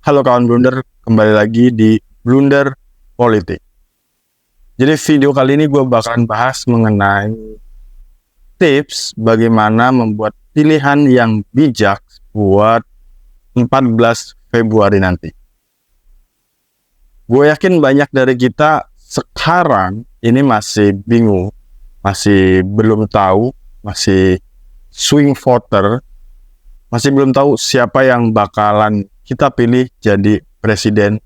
Halo kawan Blunder, kembali lagi di Blunder Politik. Jadi video kali ini gue bakalan bahas mengenai tips bagaimana membuat pilihan yang bijak buat 14 Februari nanti. Gue yakin banyak dari kita sekarang ini masih bingung, masih belum tahu, masih swing voter, masih belum tahu siapa yang bakalan kita pilih jadi presiden.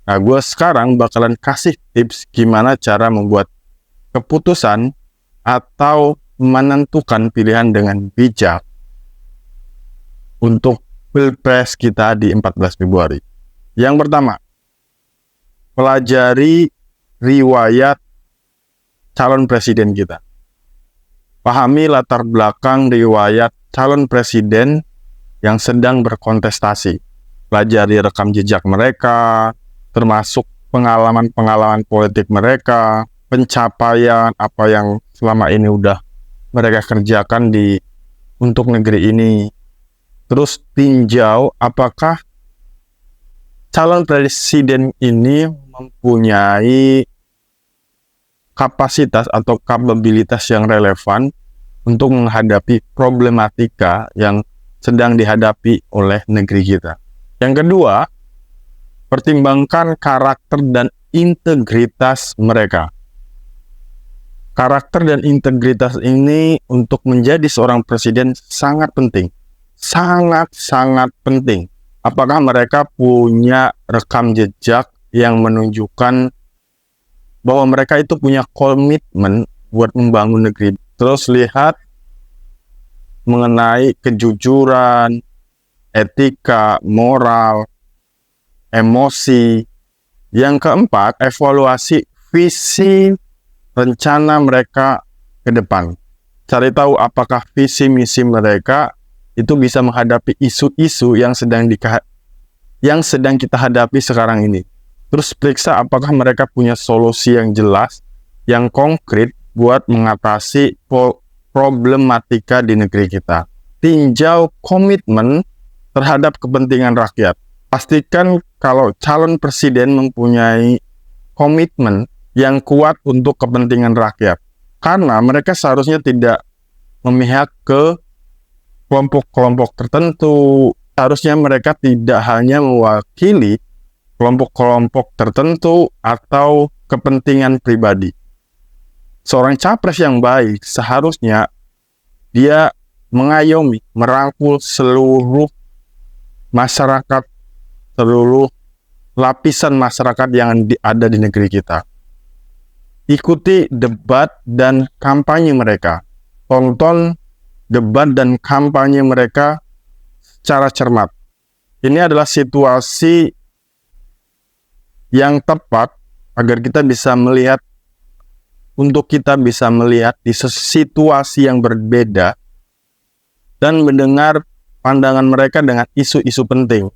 Nah, gue sekarang bakalan kasih tips gimana cara membuat keputusan atau menentukan pilihan dengan bijak untuk pilpres kita di 14 Februari. Yang pertama, pelajari riwayat calon presiden kita. Pahami latar belakang riwayat calon presiden yang sedang berkontestasi. Pelajari rekam jejak mereka, termasuk pengalaman-pengalaman politik mereka, pencapaian apa yang selama ini udah mereka kerjakan untuk negeri ini. Terus tinjau apakah calon presiden ini mempunyai kapasitas atau kapabilitas yang relevan untuk menghadapi problematika yang sedang dihadapi oleh negeri kita. Yang kedua, pertimbangkan karakter dan integritas mereka. Karakter dan integritas ini untuk menjadi seorang presiden sangat penting. Sangat-sangat penting. Apakah mereka punya rekam jejak yang menunjukkan bahwa mereka itu punya komitmen buat membangun negeri. Terus lihat mengenai kejujuran, etika, moral, emosi. Yang keempat, evaluasi visi rencana mereka ke depan. Cari tahu apakah visi misi mereka itu bisa menghadapi isu-isu yang sedang kita hadapi sekarang ini. Terus periksa apakah mereka punya solusi yang jelas, yang konkret buat mengatasi problematika di negeri kita. Tinjau komitmen terhadap kepentingan rakyat. Pastikan kalau calon presiden mempunyai komitmen yang kuat untuk kepentingan rakyat. Karena mereka seharusnya tidak memihak ke kelompok-kelompok tertentu. Seharusnya mereka tidak hanya mewakili kelompok-kelompok tertentu atau kepentingan pribadi. Seorang capres yang baik seharusnya dia mengayomi, merangkul seluruh masyarakat, seluruh lapisan masyarakat yang ada di negeri kita. Ikuti debat dan kampanye mereka. Tonton debat dan kampanye mereka secara cermat. Ini adalah situasi yang tepat agar kita bisa melihat, di situasi yang berbeda dan mendengar pandangan mereka dengan isu-isu penting.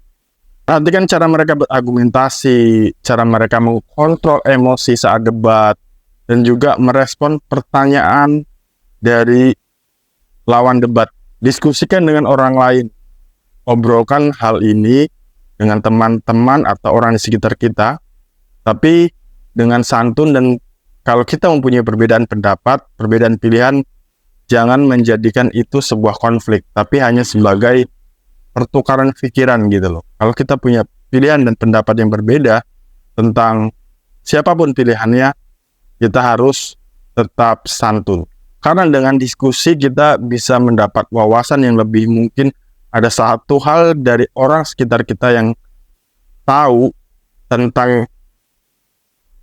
Perhatikan cara mereka berargumentasi, cara mereka mengontrol emosi saat debat, dan juga merespon pertanyaan dari lawan debat. Diskusikan dengan orang lain. Obrolkan hal ini dengan teman-teman atau orang di sekitar kita, tapi dengan santun, dan kalau kita mempunyai perbedaan pendapat, perbedaan pilihan, jangan menjadikan itu sebuah konflik, tapi hanya sebagai pertukaran pikiran gitu loh. Kalau kita punya pilihan dan pendapat yang berbeda tentang siapapun pilihannya, kita harus tetap santun. Karena dengan diskusi kita bisa mendapat wawasan yang lebih, mungkin ada satu hal dari orang sekitar kita yang tahu tentang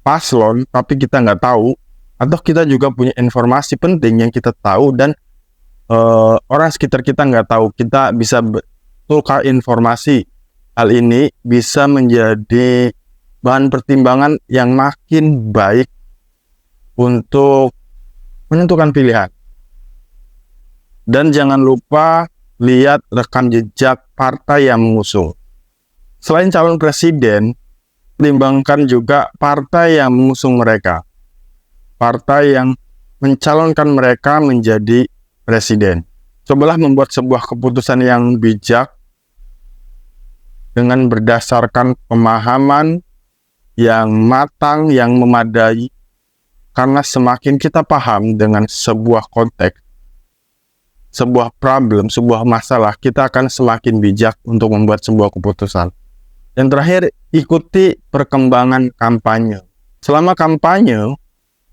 paslon, tapi kita nggak tahu, atau kita juga punya informasi penting yang kita tahu dan orang sekitar kita nggak tahu. Kita bisa tukar informasi. Hal ini bisa menjadi bahan pertimbangan yang makin baik untuk menentukan pilihan. Dan jangan lupa lihat rekam jejak partai yang mengusung. Selain calon presiden, pertimbangkan juga partai yang mengusung mereka. Partai yang mencalonkan mereka menjadi presiden. Cobalah membuat sebuah keputusan yang bijak dengan berdasarkan pemahaman yang matang, yang memadai. Karena semakin kita paham dengan sebuah konteks, sebuah problem, sebuah masalah, kita akan semakin bijak untuk membuat sebuah keputusan. Yang terakhir, ikuti perkembangan kampanye. Selama kampanye,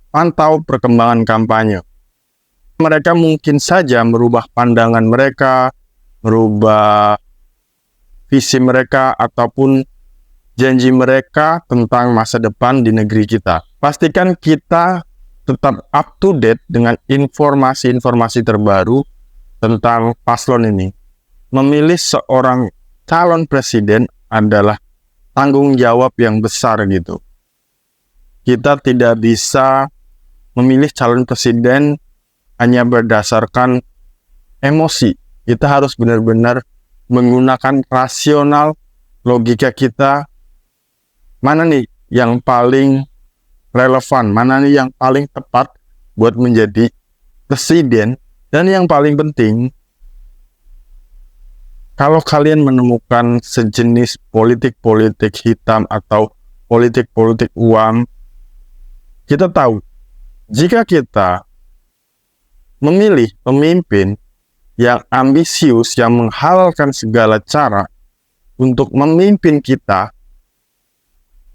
pantau perkembangan kampanye. Mereka mungkin saja merubah pandangan mereka, merubah visi mereka, ataupun janji mereka tentang masa depan di negeri kita. Pastikan kita tetap up to date dengan informasi-informasi terbaru tentang paslon ini. Memilih seorang calon presiden adalah tanggung jawab yang besar gitu. Kita tidak bisa memilih calon presiden hanya berdasarkan emosi. Kita harus benar-benar menggunakan rasional, logika kita. Mana nih yang paling relevan, mana nih yang paling tepat buat menjadi presiden. Dan yang paling penting, kalau kalian menemukan sejenis politik-politik hitam atau politik-politik uang, kita tahu, jika kita memilih pemimpin yang ambisius, yang menghalalkan segala cara untuk memimpin kita,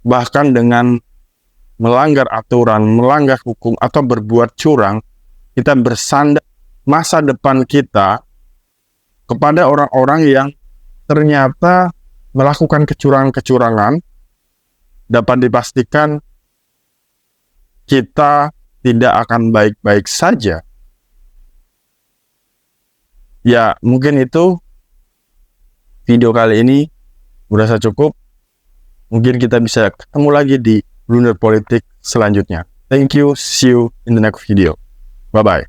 bahkan dengan melanggar aturan, melanggar hukum, atau berbuat curang, kita bersandar masa depan kita kepada orang-orang yang ternyata melakukan kecurangan-kecurangan, dapat dipastikan kita tidak akan baik-baik saja. Ya, mungkin itu video kali ini merasa cukup. Mungkin kita bisa ketemu lagi di Blunder Politik selanjutnya. Thank you, see you in the next video. Bye-bye.